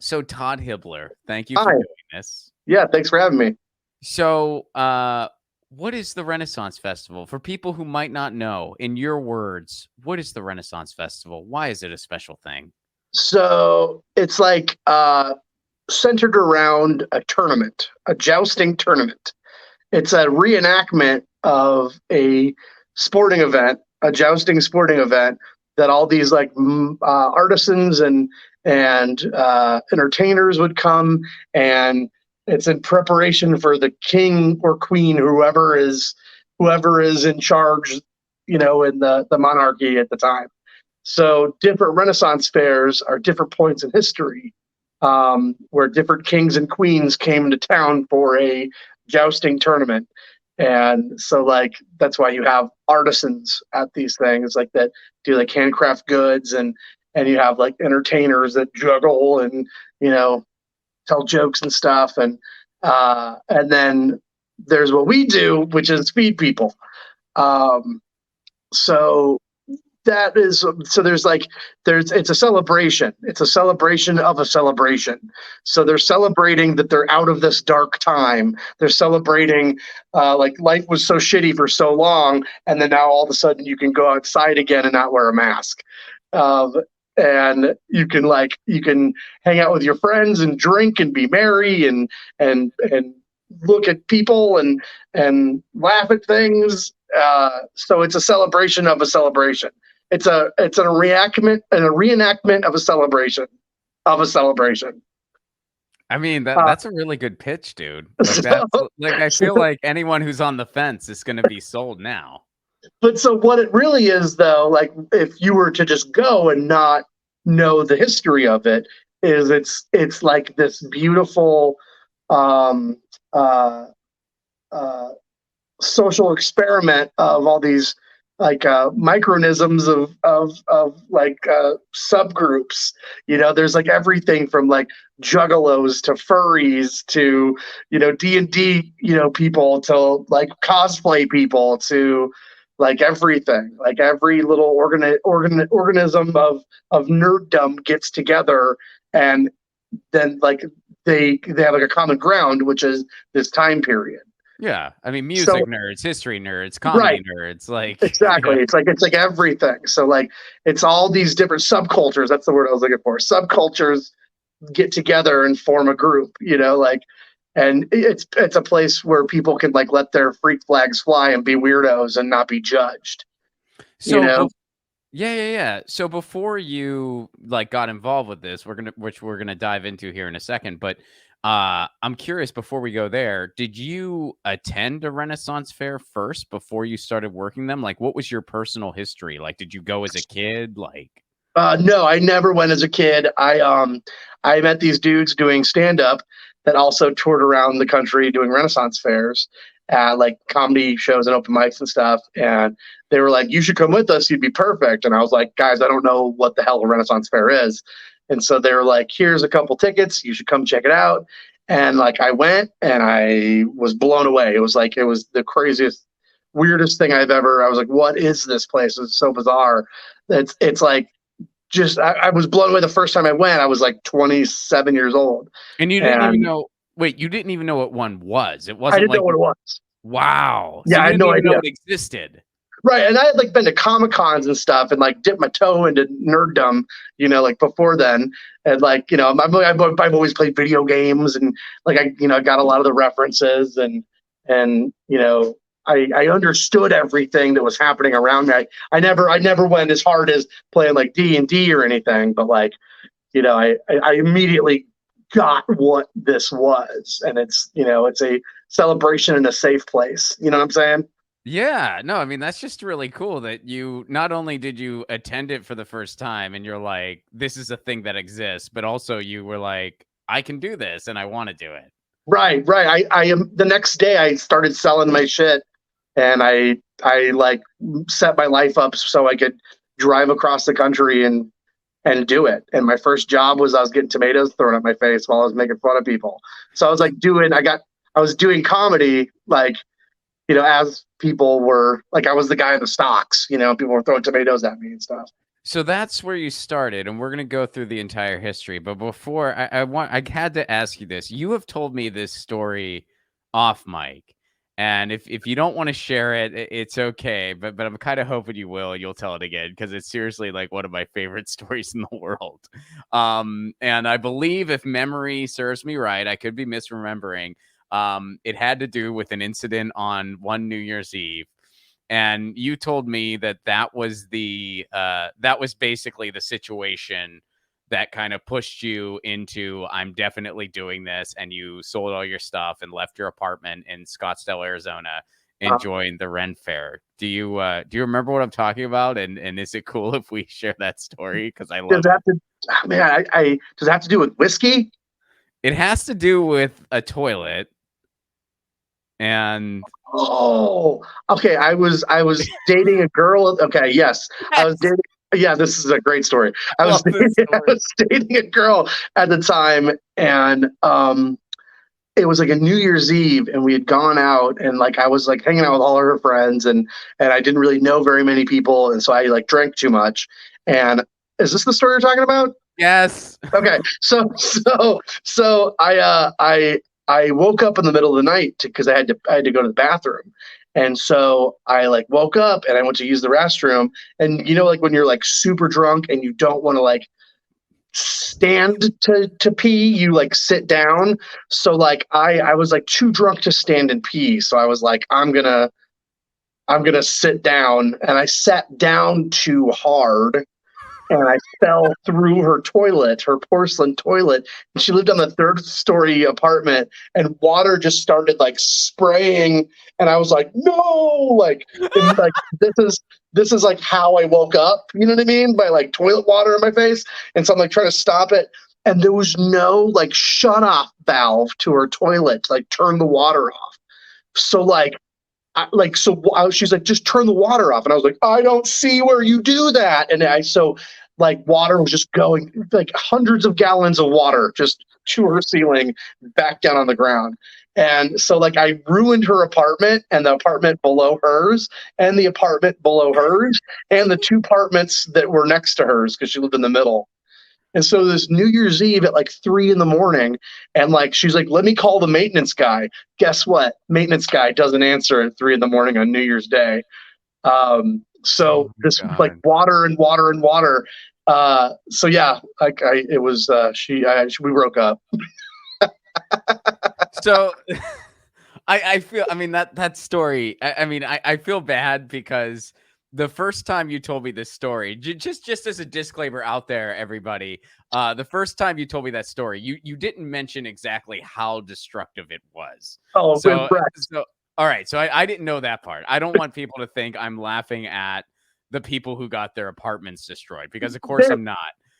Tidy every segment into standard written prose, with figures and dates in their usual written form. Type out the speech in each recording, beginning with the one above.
So Todd Hibbler, thank you for Hi. doing this. Yeah, thanks for having me. So, what is the Renaissance Festival? For people who might not know, in your words, what is the Renaissance Festival? Why is it a special thing? So it's like centered around a tournament, a jousting tournament. It's a reenactment of a sporting event, a jousting sporting event that all these like artisans and entertainers would come, and it's in preparation for the king or queen, whoever is in charge, in the monarchy at the time. So different Renaissance fairs are different points in history, where different kings and queens came to town for a jousting tournament. And so like that's why you have artisans at these things like that do like handcraft goods, and you have like entertainers that juggle and you know tell jokes and stuff, and then there's what we do, which is feed people. Um, so that is so there's like there's it's a celebration, it's a celebration of a celebration. So they're celebrating that they're out of this dark time. They're celebrating like life was so shitty for so long, and then now all of a sudden you can go outside again and not wear a mask. um, and you can hang out with your friends and drink and be merry and look at people and laugh at things. So it's a celebration of a celebration. It's a reenactment of a celebration of a celebration. I mean, Uh, that's a really good pitch, dude. Like so, that's like I feel like anyone who's on the fence is going to be sold now. but so what it really is, though, like if you were to just go and not know the history of it, is it's like this beautiful um, uh, uh, social experiment of all these like micronisms of like subgroups. There's like everything from like juggalos to furries to D&D people to like cosplay people to like everything. Like every little organism of nerddom gets together, and then like they have like a common ground, which is this time period. Yeah, I mean, music So nerds, history nerds, right. comedy nerds, like Exactly. It's like everything. So like it's all these different subcultures. That's the word I was looking for. Subcultures get together and form a group, like, and it's a place where people can like let their freak flags fly and be weirdos and not be judged, you so. know. Yeah, yeah, yeah. So before you like got involved with this, which we're gonna dive into here in a second, but I'm curious before we go there, did you attend a Renaissance fair first before you started working them? Like what was your personal history? Like did you go as a kid? Like No, I never went as a kid. I met these dudes doing stand up that also toured around the country doing Renaissance fairs, like comedy shows and open mics and stuff. And they were like, "You should come with us. You'd be perfect." And I was like, "Guys, I don't know what the hell a Renaissance fair is." And so they were like, "Here's a couple tickets. You should come check it out." And like I went and I was blown away. It was the craziest, weirdest thing I've ever. I was like, "What is this place? It's so bizarre." It's like just I was blown away the first time I went. I was like 27 years old, and you didn't even and know wait, you didn't even know what one was. It I wasn't didn't know like what it was. wow. So Yeah, I you had didn't no even know idea. it existed. Right, and I had like been to Comic Cons and stuff, and like dipped my toe into nerddom, like before then, and like I've always played video games, and like I got a lot of the references, and I understood everything that was happening around me. I never went as hard as playing like D&D or anything, but like I immediately got what this was, and it's a celebration in a safe place. You know what I'm saying? Yeah, no, I mean, that's just really cool that you not only did you attend it for the first time and you're like, this is a thing that exists, but also you were like, I can do this and I want to do it. Right, right. I am the next day I started selling my shit, and I like set my life up so I could drive across the country and do it. And my first job was I was getting tomatoes thrown at my face while I was making fun of people. So I was like I was doing comedy like as people were like I was the guy in the stocks, people were throwing tomatoes at me and stuff. So that's where you started, and we're gonna go through the entire history. But before I had to ask you this. You have told me this story off mic, and if you don't want to share it, it's okay. But I'm kind of hoping you will. You'll tell it again because it's seriously like one of my favorite stories in the world. And I believe if memory serves me right, I could be misremembering. It had to do with an incident on one New Year's Eve, and you told me that that was basically the situation that kind of pushed you into I'm definitely doing this, and you sold all your stuff and left your apartment in Scottsdale, Arizona, and Uh, joined the Ren Fair. Do you remember what I'm talking about? And is it cool if we share that story? Because I does love that it. have to, man, does it have to do with whiskey? It has to do with a toilet and Oh, okay. I was dating a girl. Okay, yes, I was yes, dating. Yeah, this is a great story. I love this I story. was dating a girl at the time, and it was like a New Year's Eve, and we had gone out, and like I was like hanging out with all of her friends, and I didn't really know very many people, and so I like drank too much. And is this the story you're talking about? Yes. Okay, so I woke up in the middle of the night because I had to go to the bathroom, and so I like woke up and I went to use the restroom, and like when you're like super drunk and you don't want to like stand to pee, you like sit down. So like I was like too drunk to stand and pee, so I was like I'm gonna sit down, and I sat down too hard, and I fell through her toilet, her porcelain toilet. And she lived on the third story apartment, and water just started like spraying. And I was like, no, and like this is like how I woke up. You know what I mean? By like toilet water in my face. And so I'm like trying to stop it. And there was no like shut off valve to her toilet to like turn the water off. So she's like, just turn the water off, and I was like, I don't see where you do that, and like water was just going like hundreds of gallons of water just to her ceiling, back down on the ground, and so like I ruined her apartment and the apartment below hers and the apartment below hers and the two apartments that were next to hers because she lived in the middle. And so this New Year's Eve at like 3 in the morning, and like she's like, let me call the maintenance guy. Guess what? Maintenance guy doesn't answer at 3 in the morning on New Year's Day. Oh So my this like god. water and water and water. So yeah, like it was we broke up. So I feel I mean that story I mean I feel bad because the first time you told me this story just as a disclaimer out there everybody, the first time you told me that story you didn't mention exactly how destructive it was. Oh, So correct. so all right, so I didn't know that part. I don't want people to think I'm laughing at the people who got their apartments destroyed because of course There, I'm not.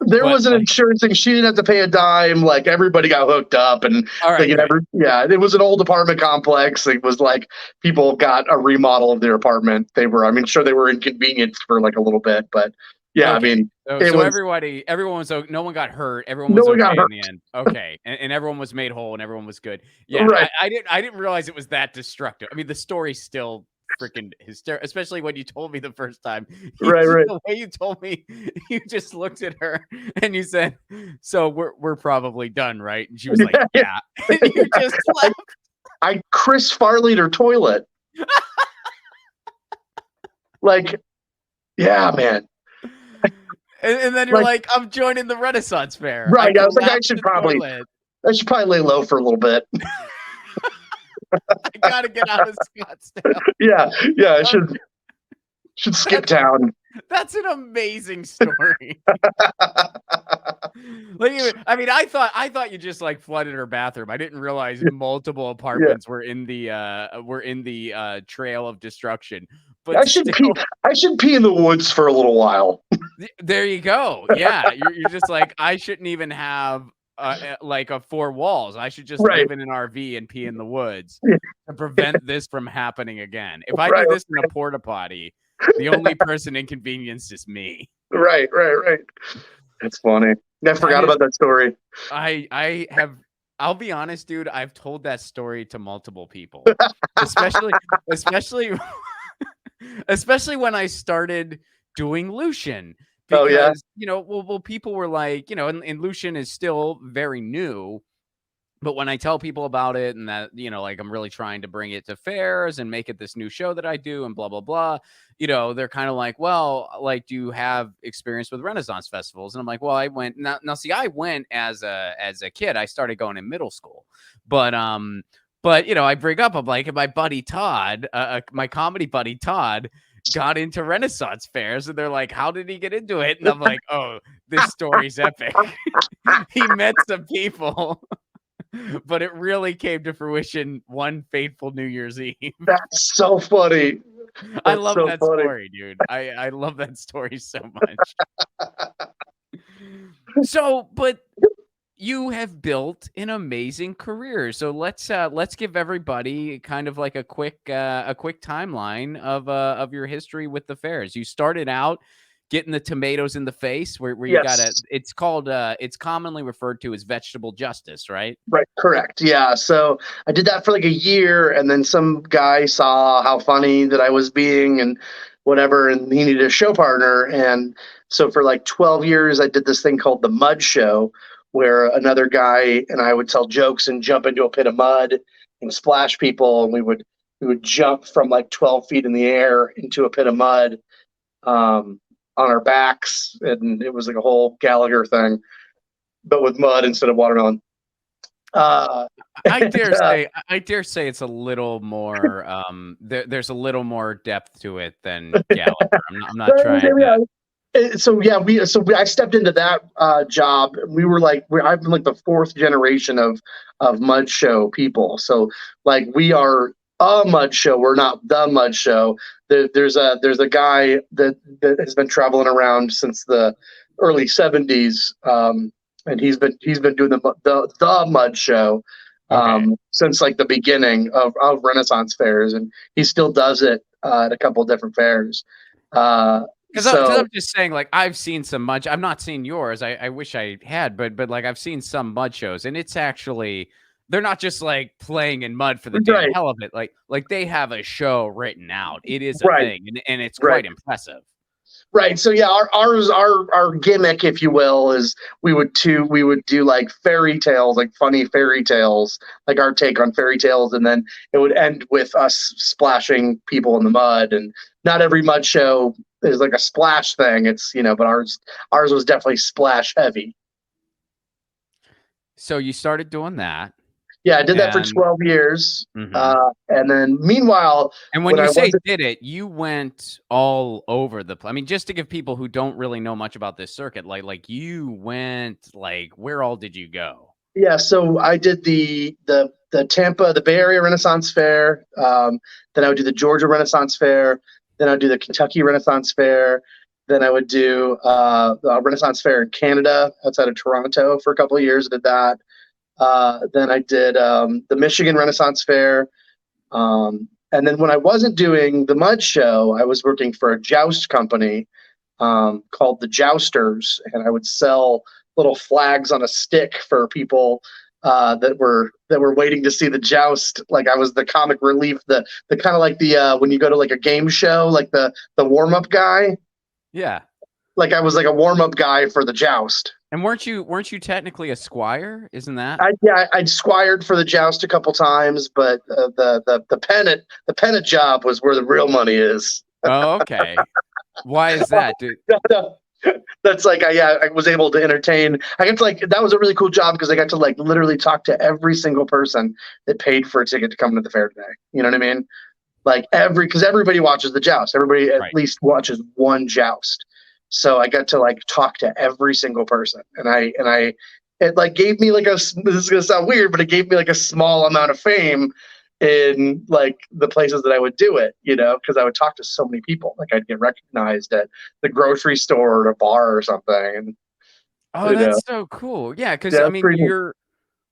there But was an like insurance thing. She didn't have to pay a dime. Like everybody got hooked up, and all they right, could good. never. Yeah, it was an old apartment complex. It was like people got a remodel of their apartment. They were, I mean, sure they were inconvenienced for like a little bit, but yeah, I Okay. mean, So it so was everyone was no one got hurt, everyone no was one got okay hurt. in the end. Okay. And everyone was made whole and everyone was good. Yeah, Right, I didn't realize it was that destructive. I mean, the story's still freaking hysterical, especially when you told me the first time. right, right. The way you told me, you just looked at her and you said, "So we're probably done, right?" And she was like, "Yeah." And you just I, left. I Chris Farleyed her toilet. Like, yeah, man. And then you're Like, like, "I'm joining the Renaissance Fair. I right. I was like, collapsed the toilet. I should probably lay low for a little bit. I gotta get out of Scottsdale." Yeah, yeah. I Uh, should skip That's town. That's an amazing story. I mean, I thought you just like flooded her bathroom. I didn't realize multiple Yeah. apartments were in the trail of destruction. But I should pee. still, I should pee in the woods for a little while. there you go. Yeah, you're just like I shouldn't even have like a four walls. I should just Right. live in an RV and pee in the woods Yeah. to prevent this from happening again. If I Right. do this in a porta potty, the only person inconvenienced is me. Right. Right. Right. It's funny. I That forgot is about that story. I have I'll be honest, dude, I've told that story to multiple people. Especially especially especially when I started doing Lucian Oh yeah. because, people were like, and Lucian is still very new. But when I tell people about it and that, like I'm really trying to bring it to fairs and make it this new show that I do and blah, blah, blah, they're kind of like, well, like, do you have experience with Renaissance festivals? And I'm like, well, I went now see, I went as a kid. I started going in middle school, but I bring up, I'm like, my buddy Todd, my comedy buddy Todd got into Renaissance fairs, and they're like, how did he get into it? And I'm like, oh, this story's epic. He met some people. But it really came to fruition one fateful New Year's Eve. That's so funny. I That's love so that funny. story, dude. I love that story so much. So, but you have built an amazing career. So let's give everybody kind of like a quick timeline of your history with the fairs. You started out getting the tomatoes in the face where you got Yes. it's commonly referred to as vegetable justice, right? Right, correct. Yeah. So I did that for like a year, and then some guy saw how funny that I was being and whatever, and he needed a show partner. And so for like 12 years, I did this thing called the Mud Show, where another guy and I would tell jokes and jump into a pit of mud and splash people, and we would jump from like 12 feet in the air into a pit of mud on our backs, and it was like a whole Gallagher thing, but with mud instead of watermelon. Uh, I and, dare say I dare say it's a little more there's a little more depth to it than Gallagher. I'm not trying to. I stepped into that job. I've been like the fourth generation of Mud Show people. So like we are a Mud Show. We're not the Mud Show. There's a guy that has been traveling around since the early '70s, and he's been doing the Mud Show Okay. since like the beginning of Renaissance fairs, and he still does it at a couple of different fairs. Uh, Because so I'm just saying, like, I've seen some mud. I've not seen yours. I wish I had, but like I've seen some mud shows, and it's actually they're not just like playing in mud for the damn right, hell of it. Like they have a show written out. It is a right, thing, and it's right. quite impressive. Right. So yeah, our gimmick, if you will, is we would do like fairy tales, like funny fairy tales, like our take on fairy tales, and then it would end with us splashing people in the mud. And not every mud show is like a splash thing. It's but ours was definitely splash heavy. So you started doing that, Yeah, I did that for and 12 years. mhm. And then meanwhile, And when when you I say wasn't did it, you went all over the place. I mean, just to give people who don't really know much about this circuit, like you went like where all did you go? Yeah, so I did the Tampa, the Bay Area Renaissance Fair. Then I would do the Georgia Renaissance Fair. Then I would do the Kentucky Renaissance Fair. Then I would do a Renaissance Fair in Canada, outside of Toronto, for a couple of years. I did that. Then I did the Michigan Renaissance Fair. And then when I wasn't doing the Mud Show, I was working for a joust company called the Jousters, and I would sell little flags on a stick for people that were waiting to see the joust. Like I was the comic relief, the kind of like the when you go to like a game show, like the warm up guy. Yeah. Like I was like a warm up guy for the joust. And weren't you technically a squire? Isn't that? I'd squired for the joust a couple times, but the pennant job was where the real money is. Oh, okay. Why is that, dude? That's like I was able to entertain. I got to like that was a really cool job because I got to like literally talk to every single person that paid for a ticket to come to the fair today. You know what I mean? Like because everybody watches the joust. Everybody at Right. least watches one joust. So I got to like talk to every single person, and it like gave me like this is gonna sound weird, but it gave me like a small amount of fame in like the places that I would do it, because I would talk to so many people. Like I'd get recognized at the grocery store or a bar or something. And Oh, you know, that's so cool. Yeah, because yeah, I that's mean, pretty neat.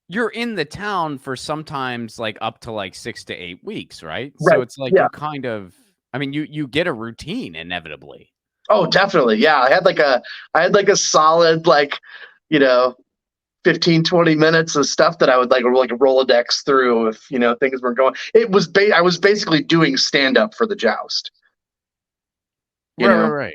you're in the town for sometimes like up to like 6 to 8 weeks, right? So Right. it's like Yeah. you kind of, I mean, you get a routine inevitably. Oh, definitely. Yeah. I had like a solid like, you know, 15, 20 minutes of stuff that I would like a Rolodex through if, things were going. I was basically doing stand up for the joust, you Right, right, know. right.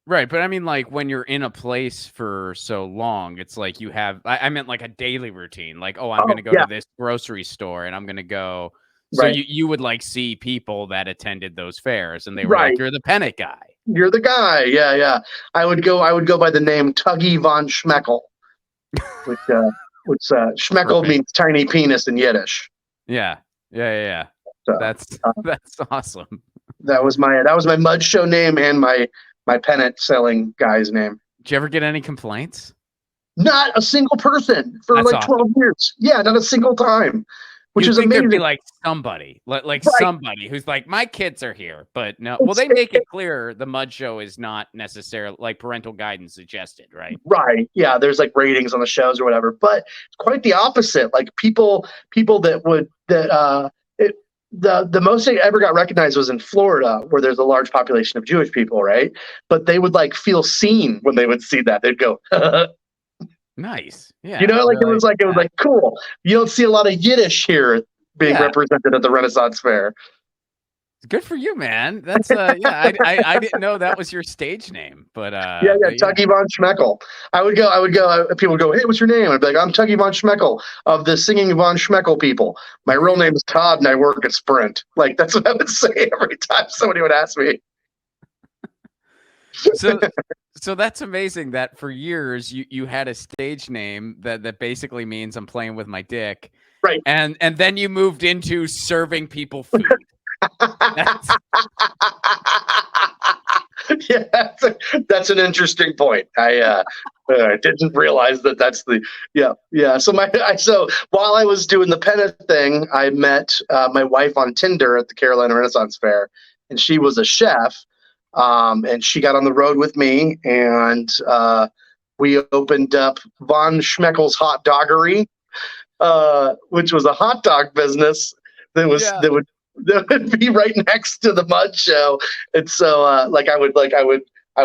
Right, but I mean, like, when you're in a place for so long, it's like you have I meant like a daily routine, like, "Oh, I'm Oh gonna go yeah, to this grocery store and I'm gonna go." So right, you would, like, see people that attended those fairs and they were like, right. "You're the pennant guy." You're the guy. Yeah, yeah. I would go by the name Tuggy von Schmeckel, which Schmeckel Perfect. means tiny penis in Yiddish. Yeah. Yeah. So That's uh, that's awesome. that was my mud show name and my pennant selling guy's name. Did you ever get any complaints? Not a single person for That's like awesome. 12 years. Yeah, not a single time, which You'd is think there'd be, amazing. like, somebody, like Right. somebody who's like, "My kids are here," but no well, It's, they make it clear the mud show is not necessarily like, parental guidance suggested, right? right. Yeah, there's like ratings on the shows or whatever, but it's quite the opposite. Like people that would that it, the most they ever got recognized was in Florida, where there's a large population of Jewish people, right? But they would like feel seen when they would see that. They'd go, Nice. Yeah, like they're it was yeah. like cool. You don't see a lot of Yiddish here being Yeah, represented at the Renaissance Fair. good for you, man. That's, yeah, I didn't know that was your stage name, Yeah, yeah, but yeah. Tuggy von Schmeckel. People would go, hey, what's your name? I'd be like, I'm Tuggy von Schmeckel of the Singing von Schmeckel people. My real name is Todd and I work at Sprint. Like, that's what I would say every time somebody would ask me. So so that's amazing that for years you had a stage name that basically means I'm playing with my dick, Right. and then you moved into serving people food. That's Yeah, that's an interesting point. I didn't realize that that's the yeah, yeah. So while I was doing the pennant thing, I met my wife on Tinder at the Carolina Renaissance Fair, and she was a chef, and she got on the road with me, and we opened up Von Schmeckel's Hot Doggery, which was a hot dog business that was yeah. that would be right next to the mud show. And so I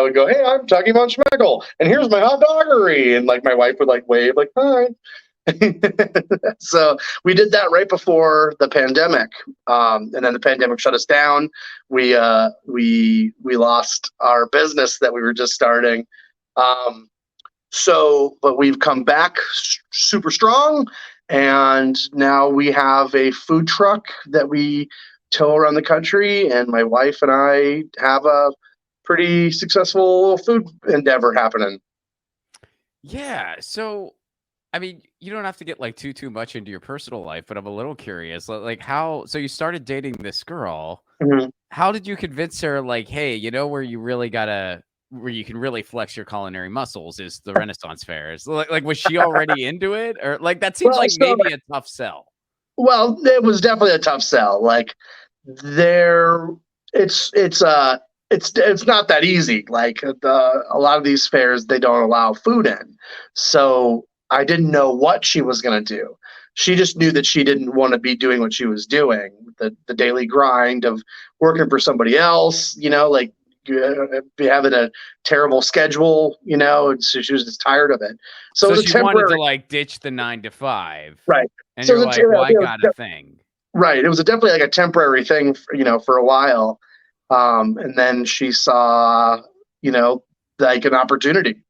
would go, hey, I'm talking about Schmeckel, and here's my hot doggery, and like my wife would like wave like hi. So we did that right before the pandemic, and then the pandemic shut us down. We lost our business that we were just starting. Um, but we've come back super strong, and now we have a food truck that we tow around the country, and my wife and I have a pretty successful food endeavor happening. Yeah, so, I mean, you don't have to get, like, too much into your personal life, but I'm a little curious, like, how so you started dating this girl. Mhm. How did you convince her, like, "Hey, you know where you really gotta where you can really flex your culinary muscles is the Renaissance fairs." Like, was she already into it? Or, like, that seems Well, like so maybe a tough sell. it was definitely a tough sell. Like there, it's it's uh it's not that easy. Like a lot of these fairs, they don't allow food in, so I didn't know what she was going to do. She just knew that she didn't want to be doing what she was doing, the daily grind of working for somebody else. Like having a terrible schedule. And so she was just tired of it. So it So was a she wanted to, temporary, like, ditch the 9 to 5, right? and So you're it was, like, "Well, I got a a thing." right. It was definitely like a temporary thing, for a while. And then she saw, you know, like an opportunity.